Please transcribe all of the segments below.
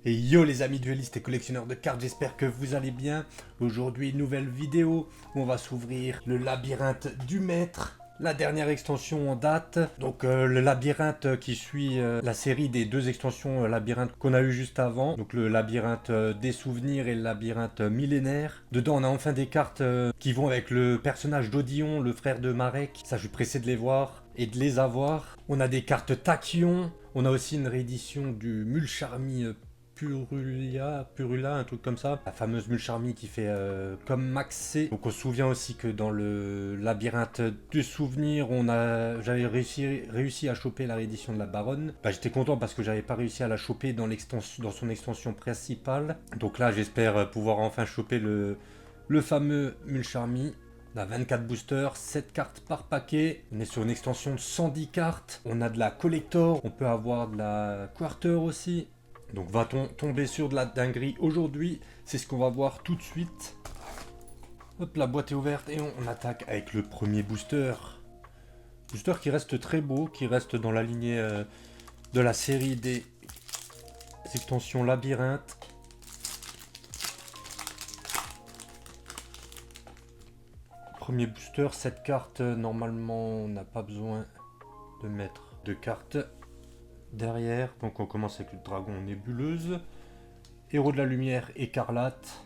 Et yo les amis duellistes et collectionneurs de cartes, j'espère que vous allez bien. Aujourd'hui, une nouvelle vidéo où on va s'ouvrir le labyrinthe du maître, la dernière extension en date. Donc le labyrinthe qui suit la série des deux extensions labyrinthe qu'on a eu juste avant. Donc le labyrinthe des souvenirs et le labyrinthe millénaire. Dedans on a enfin des cartes qui vont avec le personnage d'Odion, le frère de Marek. Ça je suis pressé de les voir et de les avoir. On a des cartes Tachyon. On a aussi une réédition du Mulcharmy Purula, un truc comme ça. La fameuse Mulcharmy qui fait comme Max C. Donc on se souvient aussi que dans le labyrinthe du souvenir, j'avais réussi à choper la réédition de la Baronne. Bah, j'étais content parce que j'avais pas réussi à la choper dans son extension principale. Donc là j'espère pouvoir enfin choper le fameux Mulcharmy. On a 24 boosters, 7 cartes par paquet. On est sur une extension de 110 cartes. On a de la collector, on peut avoir de la quarter aussi. Donc va-t-on tomber sur de la dinguerie aujourd'hui? C'est ce qu'on va voir tout de suite. Hop, la boîte est ouverte et on attaque avec le premier booster. Booster qui reste très beau, qui reste dans la lignée de la série des extensions labyrinthe. Premier booster, cette carte, normalement on n'a pas besoin de mettre de cartes derrière. Donc on commence avec le dragon nébuleuse, héros de la lumière écarlate,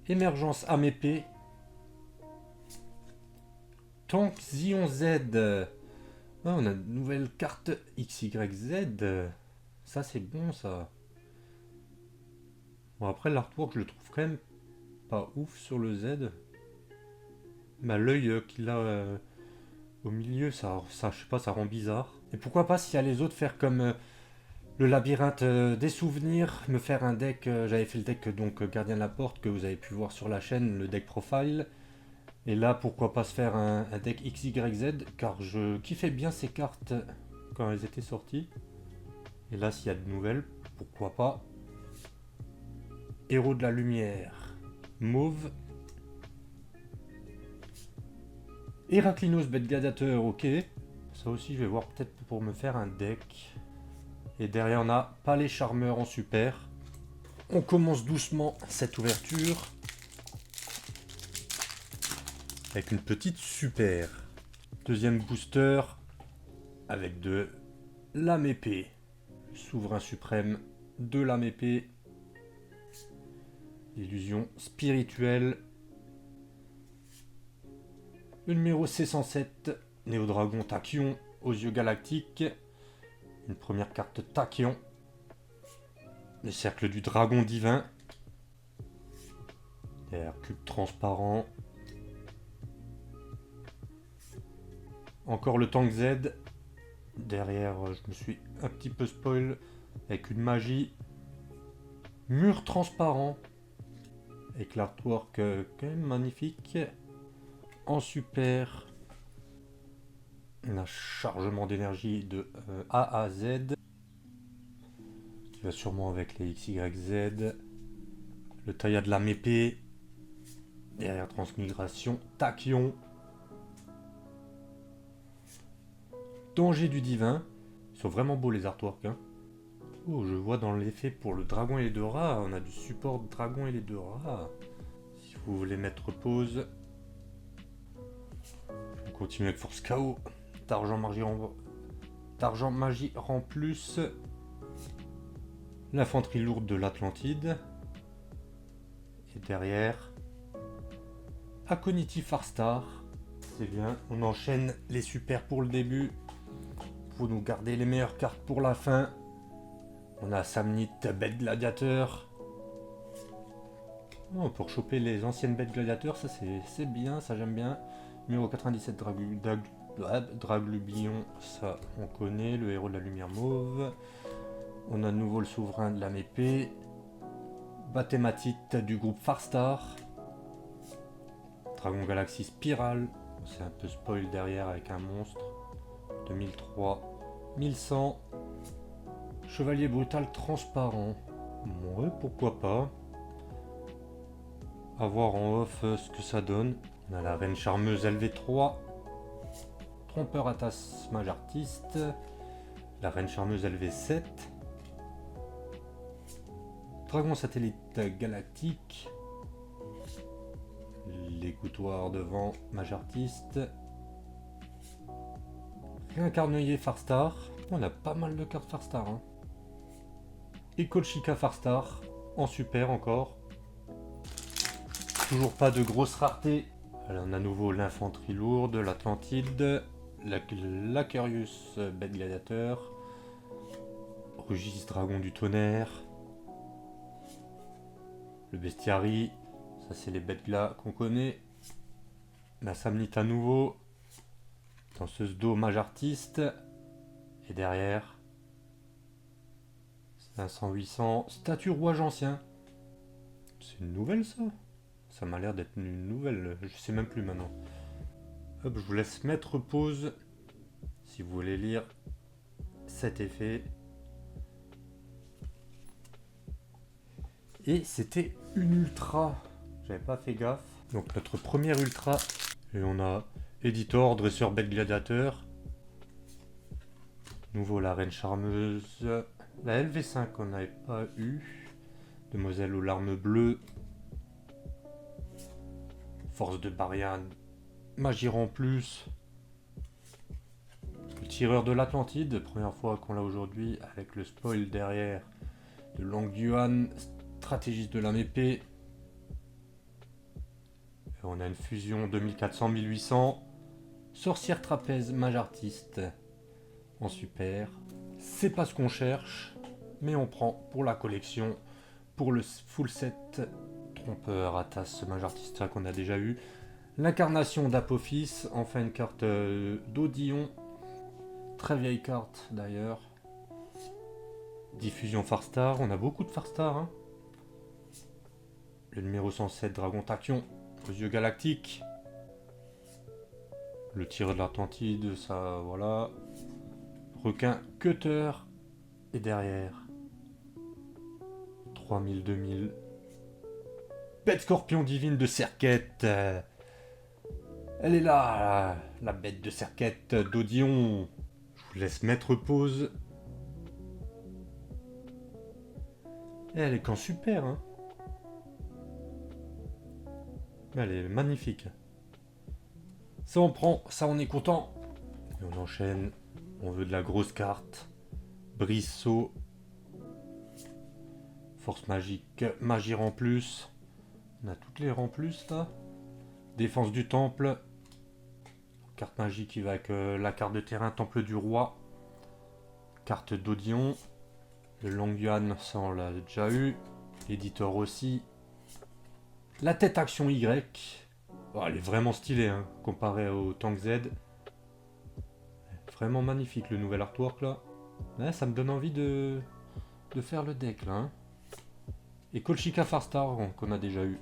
émergence âme épée, tank Zion Z. Ah, on a une nouvelle carte XYZ. Ça c'est bon ça. Bon après l'artwork je le trouve quand même pas ouf sur le Z. Mais l'œil qu'il a au milieu, ça, je sais pas, ça rend bizarre. Et pourquoi pas s'il y a les autres faire comme le labyrinthe des souvenirs, me faire un deck. J'avais fait le deck donc Gardien de la Porte que vous avez pu voir sur la chaîne, le deck profile. Et là, pourquoi pas se faire un deck XYZ, car je kiffais bien ces cartes quand elles étaient sorties. Et là, s'il y a de nouvelles, pourquoi pas. Héros de la lumière, mauve. Héraclinos bête gladiateur, ok. Ça aussi, je vais voir peut-être pour me faire un deck. Et derrière, on a Palais Charmeur en super. On commence doucement cette ouverture. Avec une petite super. Deuxième booster. Avec de l'âme épée. Souverain suprême de l'âme épée. Illusion spirituelle. Le numéro C107. Néodragon Tachyon aux yeux galactiques. Une première carte Tachyon. Le cercle du dragon divin. Derrière, cube transparent. Encore le tank Z. Derrière, je me suis un petit peu spoil avec une magie. Mur transparent. Avec l'artwork quand même magnifique. En super. Un chargement d'énergie de A à Z. Qui va sûrement avec les XYZ. Le taillade de l'âme épée. Derrière transmigration. Tachyon. Danger du divin. Ils sont vraiment beaux les artworks. Hein. Oh, je vois dans l'effet pour le dragon et les deux rats. On a du support dragon et les deux rats. Si vous voulez mettre pause. On continue avec force KO. D'argent magie rend plus. L'infanterie lourde de l'Atlantide. Et derrière. Aconity Farstar. C'est bien. On enchaîne les super pour le début. Pour nous garder les meilleures cartes pour la fin. On a Samnite bête gladiateur. Oh, pour choper les anciennes bêtes gladiateurs, ça c'est bien, ça j'aime bien. Numéro 97 Draglubillon, ça on connaît, le héros de la lumière mauve. On a de nouveau le souverain de l'âme épée. Bathématite du groupe Farstar. Dragon Galaxy Spirale, c'est un peu spoil derrière avec un monstre. 2003, 1100. Chevalier brutal transparent. Ouais, pourquoi pas. A voir en off ce que ça donne. On a la reine charmeuse LV3. Trompeur Atas Mage Artiste. La reine charmeuse LV7. Dragon satellite galactique. L'écoutoir devant, mage artiste. Réincarneuillé Farstar. On a pas mal de cartes Farstar. Hein. Et Colchica Farstar. En super encore. Toujours pas de grosse rareté. Alors on a à nouveau l'infanterie lourde, l'Atlantide, l'Acarius bête gladiateur, Rugis dragon du tonnerre, le bestiari, ça c'est les bêtes glas qu'on connaît, la Samnite à nouveau, danseuse d'eau mage artiste, et derrière 500-800, statue rouage ancien. C'est une nouvelle ça? Ça m'a l'air d'être une nouvelle, je sais même plus maintenant. Hop, je vous laisse mettre pause si vous voulez lire cet effet. Et c'était une ultra, j'avais pas fait gaffe. Donc notre première ultra, et on a Editor, dresseur bête gladiateur. Nouveau la reine charmeuse, la LV5 qu'on n'avait pas eu. Demoiselle aux larmes bleues. Force de Barian, Magir en plus, le tireur de l'Atlantide, première fois qu'on l'a aujourd'hui avec le spoil derrière de Long Yuan, stratégiste de lame épée. Et on a une fusion 2400-1800, sorcière trapèze, mage artiste en super. C'est pas ce qu'on cherche, mais on prend pour la collection, pour le full set. Trompeur, Atas, mage artiste qu'on a déjà eu. L'incarnation d'Apophis, enfin une carte d'Odion. Très vieille carte d'ailleurs. Diffusion Farstar, on a beaucoup de Farstar. Hein. Le numéro 107, Dragon Tachyon, aux yeux galactiques. Le tireur de l'Atlantide, ça voilà. Requin Cutter. Et derrière 3000, 2000. Bête scorpion divine de Serquette. Elle est là, la bête de Serquette d'Odion. Je vous laisse mettre pause. Et elle est qu'en super, hein. Elle est magnifique. Ça on prend, ça on est content. Et on enchaîne. On veut de la grosse carte. Brisseau. Force magique. Magir en plus. On a toutes les rangs plus là. Défense du temple. Carte magique qui va avec la carte de terrain Temple du Roi. Carte d'Odion. Le Long Yuan, ça on l'a déjà eu. L'éditeur aussi. La tête action Y. Oh, elle est vraiment stylée hein, comparée au Tank Z. Vraiment magnifique le nouvel artwork là. Ouais, ça me donne envie de faire le deck là. Hein. Et Colchica Farstar qu'on a déjà eu.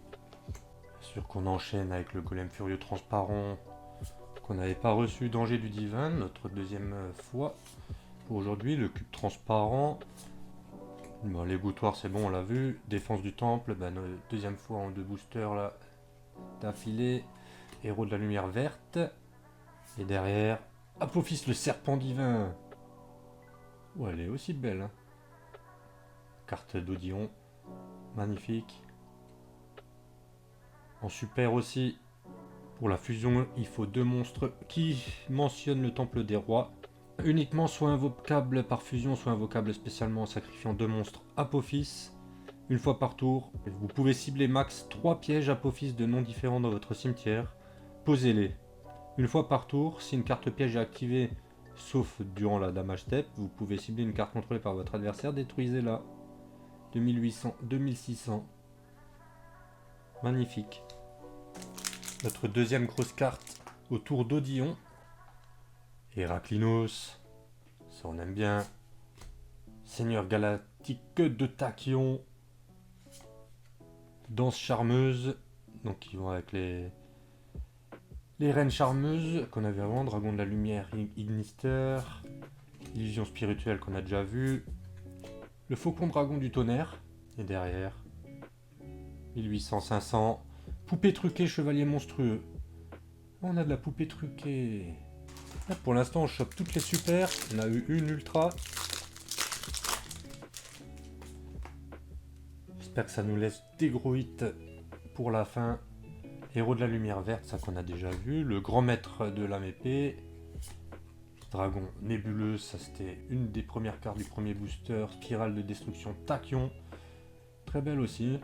Sûr qu'on enchaîne avec le golem furieux transparent qu'on n'avait pas reçu, danger du divin, notre deuxième fois pour aujourd'hui. Le cube transparent, bon, l'égouttoir c'est bon, on l'a vu. Défense du temple, ben, deuxième fois en deux boosters là d'affilée. Héros de la lumière verte. Et derrière Apophis le serpent divin. Ouais, elle est aussi belle hein. Carte d'Odion, magnifique. En super aussi, pour la fusion, il faut deux monstres qui mentionnent le temple des rois. Uniquement soit invocable par fusion, soit invocable spécialement en sacrifiant deux monstres Apophis. Une fois par tour, vous pouvez cibler max 3 pièges Apophis de noms différents dans votre cimetière. Posez-les. Une fois par tour, si une carte piège est activée, sauf durant la damage step, vous pouvez cibler une carte contrôlée par votre adversaire, détruisez-la. 2800, 2600. Magnifique. Notre deuxième grosse carte autour d'Odion. Héraclinos. Ça on aime bien. Seigneur galactique de Tachyon. Danse charmeuse. Donc ils vont avec les reines charmeuses qu'on avait avant. Dragon de la lumière, Ignister. Illusion spirituelle qu'on a déjà vu. Le faucon dragon du tonnerre. Et derrière 1800-500. Poupée truquée, chevalier monstrueux. On a de la poupée truquée. Là, pour l'instant, on chope toutes les super. On a eu une ultra. J'espère que ça nous laisse des gros hits pour la fin. Héros de la lumière verte, ça qu'on a déjà vu. Le grand maître de lame épée. Dragon nébuleuse, ça c'était une des premières cartes du premier booster. Spirale de destruction Tachyon. Très belle aussi.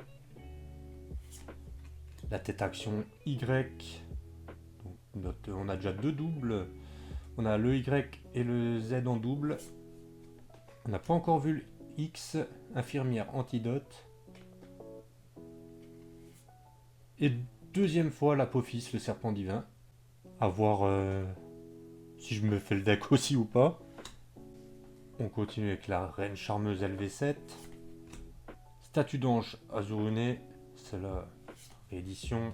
La tête action Y. Donc, on a déjà 2 doubles. On a le Y et le Z en double. On n'a pas encore vu le X. Infirmière antidote. Et deuxième fois l'Apophis, le serpent divin. À voir si je me fais le deck aussi ou pas. On continue avec la reine charmeuse LV7. Statue d'ange Azurune. C'est la réédition.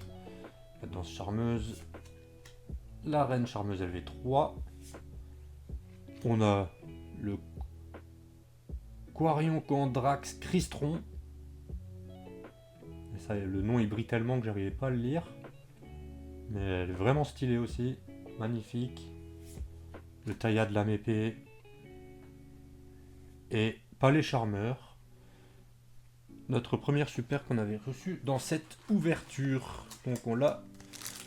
La danse charmeuse. La reine charmeuse LV3. On a le Quarion Candrax Crystron. Et ça, le nom il brille tellement que j'arrivais pas à le lire. Mais elle est vraiment stylée aussi. Magnifique. Le taillade de lame épée. Et Palais Charmeur. Notre première super qu'on avait reçue dans cette ouverture. Donc on l'a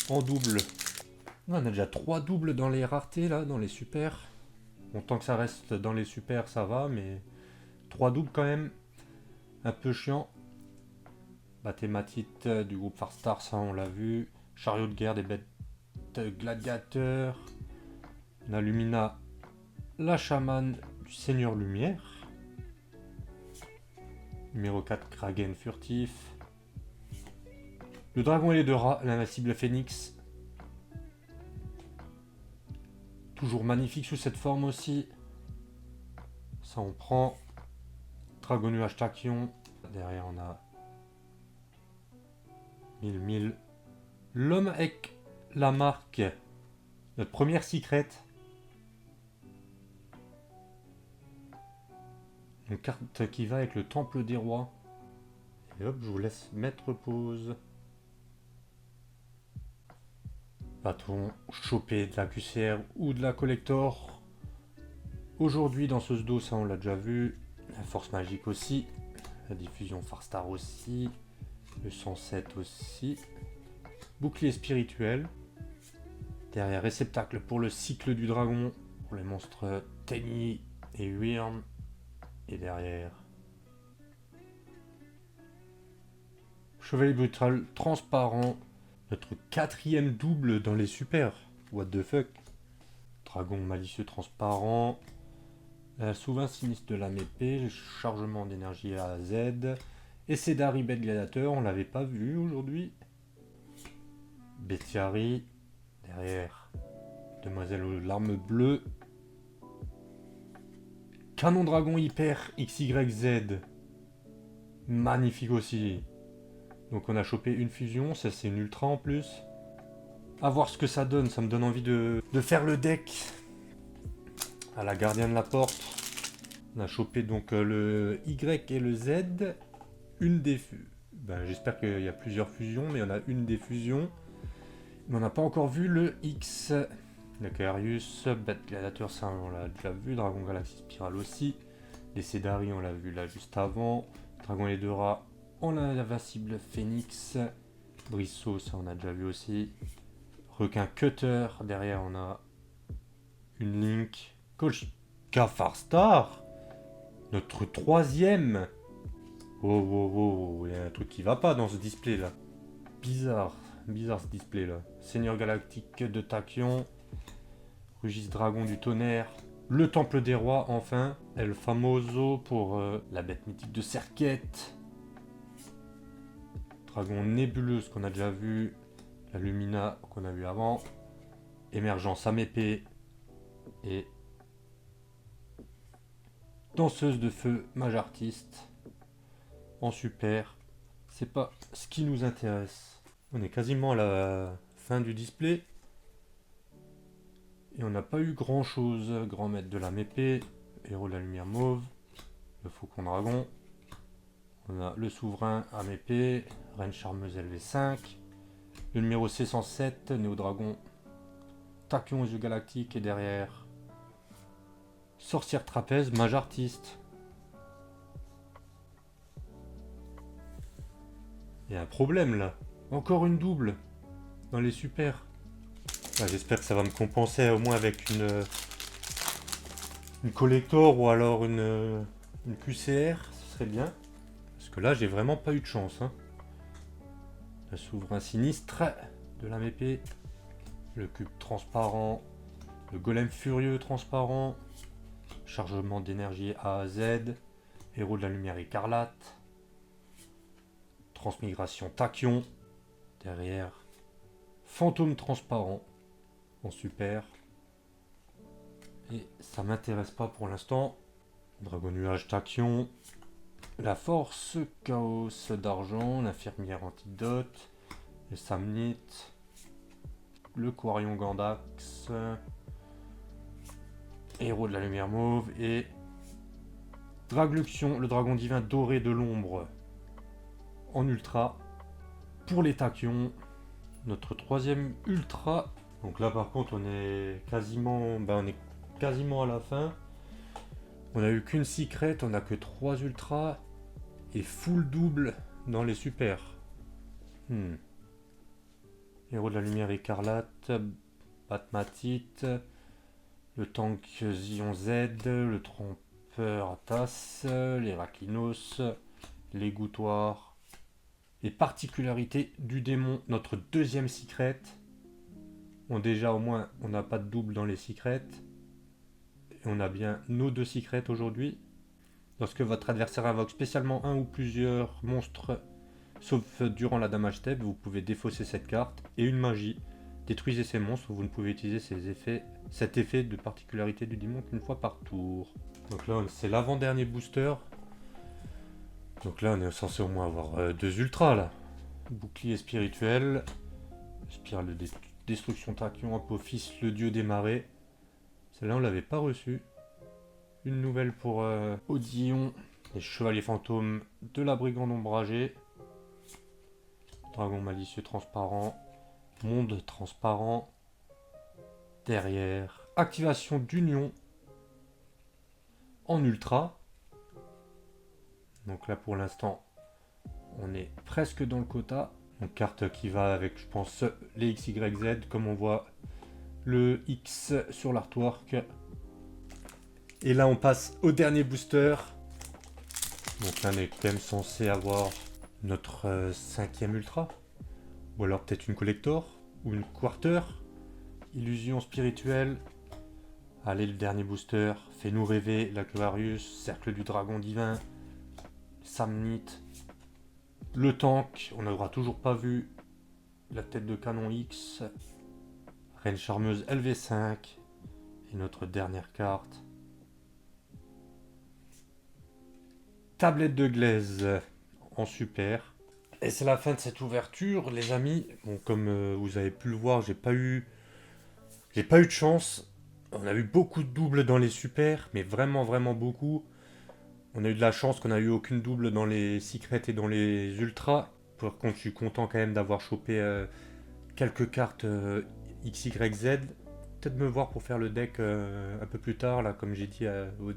en double. On a déjà 3 doubles dans les raretés là, dans les super. Bon, tant que ça reste dans les super, ça va, mais 3 doubles quand même. Un peu chiant. Bathématite du groupe Farstar, ça on l'a vu. Chariot de guerre des bêtes gladiateurs. On a Lumina, la chamane du Seigneur Lumière. Numéro 4, Kragen furtif. Le dragon et les 2 rats, l'invincible phénix. Toujours magnifique sous cette forme aussi. Ça on prend. Dragon nuage Tachyon. Derrière on a 1000. L'homme avec la marque. Notre première secret. Une carte qui va avec le temple des rois. Et hop, je vous laisse mettre pause. Va-t-on choper de la QCR ou de la collector? Aujourd'hui dans ce SDO, ça on l'a déjà vu. La force magique aussi. La diffusion Farstar aussi. Le 107 aussi. Bouclier spirituel. Derrière réceptacle pour le cycle du dragon. Pour les monstres Tenny et Wyrm. Et derrière chevalier brutal transparent. Notre 4e double dans les super. What the fuck. Dragon malicieux transparent. La souverain sinistre de lame épée. Le chargement d'énergie A à Z. Et Cédari bête gladiateur. On l'avait pas vu aujourd'hui. Bestiari. Derrière demoiselle aux larmes bleues. Canon dragon hyper XYZ. Magnifique aussi. Donc on a chopé une fusion, ça c'est une ultra en plus. A voir ce que ça donne, ça me donne envie de faire le deck. À la gardienne de la porte. On a chopé donc le Y et le Z. Une des j'espère qu'il y a plusieurs fusions, mais on a une des fusions. Mais on n'a pas encore vu le X. Le Carius, Bête Gladiateur, ça on l'a déjà vu. Dragon Galaxy Spiral aussi. Les Cédari, on l'a vu là juste avant. Dragon et les 2 rats, on a l'invincible Phénix. Brissot, ça on a déjà vu aussi. Requin Cutter, derrière on a une Link. Kolchika Farstar, notre 3e. Oh, il y a un truc qui va pas dans ce display là. Bizarre ce display là. Seigneur Galactique de Tachyon. Rugis Dragon du Tonnerre. Le Temple des Rois, enfin. El Famoso pour la bête mythique de Serquette. Dragon Nébuleuse qu'on a déjà vu. La Lumina qu'on a vu avant. Émergence à épée. Et Danseuse de feu, mage artiste. En super. C'est pas ce qui nous intéresse. On est quasiment à la fin du display. Et on n'a pas eu grand chose. Grand maître de lame épée, héros de la lumière mauve, le faucon dragon. On a le souverain âme épée, reine charmeuse LV5, le numéro C107, néo dragon, Tachyon aux yeux galactiques et derrière sorcière trapèze, mage artiste. Il y a un problème là. Encore une double dans les super. Ah, j'espère que ça va me compenser au moins avec une collector ou alors une QCR. Ce serait bien. Parce que là, j'ai vraiment pas eu de chance. Hein. Le souverain sinistre de la MP. Le cube transparent. Le golem furieux transparent. Chargement d'énergie A à Z. Héros de la lumière écarlate. Transmigration tachyon. Derrière. Fantôme transparent. En super. Et ça m'intéresse pas pour l'instant. Dragon nuage tachyon. La force chaos d'argent. L'infirmière antidote. Le samnite. Le quarion gandax. Héros de la lumière mauve. Et Dragluxion, le dragon divin doré de l'ombre. En ultra. Pour les tachyons. Notre troisième ultra. Donc là par contre on est quasiment à la fin. On a eu qu'une secret, on a que 3 ultras et full double dans les super. Héros de la lumière écarlate, Batmatite, le tank Zion Z, le trompeur Atas, les Rakinos, l'égouttoir. Les particularités du démon, notre deuxième secret. Bon, déjà au moins on n'a pas de double dans les secrets. Et on a bien nos 2 secrets aujourd'hui. Lorsque votre adversaire invoque spécialement un ou plusieurs monstres, sauf durant la damage step, vous pouvez défausser cette carte. Et une magie. Détruisez ces monstres, vous ne pouvez utiliser cet effet de particularité du démon qu'une fois par tour. Donc là c'est l'avant-dernier booster. Donc là on est censé au moins avoir 2 ultras là. Bouclier spirituel. Spirale de destruction tachyon, Apophis, le dieu des marais. Celle-là on l'avait pas reçue. Une nouvelle pour Odillon. Les chevaliers fantômes de la brigande ombragée. Dragon malicieux transparent. Monde transparent. Derrière. Activation d'union. En ultra. Donc là pour l'instant on est presque dans le quota. Donc carte qui va avec je pense les XYZ comme on voit le X sur l'artwork. Et là on passe au dernier booster. Donc là on est quand même censé avoir notre 5e ultra. Ou alors peut-être une collector ou une quarter. Illusion spirituelle. Allez le dernier booster. Fais-nous rêver l'Aquarius. Cercle du dragon divin. Samnite. Le tank, on n'aura toujours pas vu. La tête de canon X. Reine charmeuse LV5. Et notre dernière carte. Tablette de glaise en super. Et c'est la fin de cette ouverture, les amis. Bon, comme vous avez pu le voir, j'ai pas eu de chance. On a eu beaucoup de doubles dans les super, mais vraiment, vraiment beaucoup. On a eu de la chance qu'on a eu aucune double dans les secrets et dans les ultras. Par contre, je suis content quand même d'avoir chopé quelques cartes XYZ. Peut-être me voir pour faire le deck un peu plus tard, là, comme j'ai dit au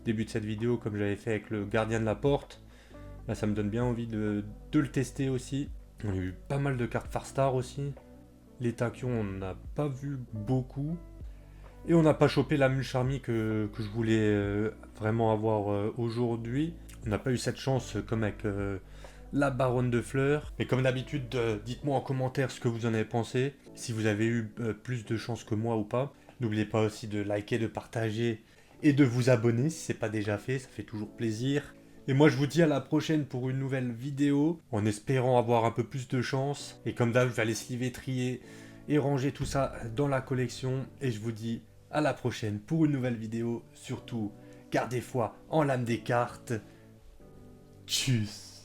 début de cette vidéo, comme j'avais fait avec le gardien de la porte. Là, ça me donne bien envie de le tester aussi. On a eu pas mal de cartes Farstar aussi. Les tachyons, on n'a pas vu beaucoup. Et on n'a pas chopé la Mulcharmy que je voulais vraiment avoir aujourd'hui. On n'a pas eu cette chance comme avec la Baronne de Fleurs. Mais comme d'habitude, dites-moi en commentaire ce que vous en avez pensé. Si vous avez eu plus de chance que moi ou pas. N'oubliez pas aussi de liker, de partager et de vous abonner si ce n'est pas déjà fait. Ça fait toujours plaisir. Et moi je vous dis à la prochaine pour une nouvelle vidéo. En espérant avoir un peu plus de chance. Et comme d'hab, je vais aller sliver, trier et ranger tout ça dans la collection. Et je vous dis à la prochaine pour une nouvelle vidéo. Surtout, gardez foi en l'âme des cartes. Tchuss.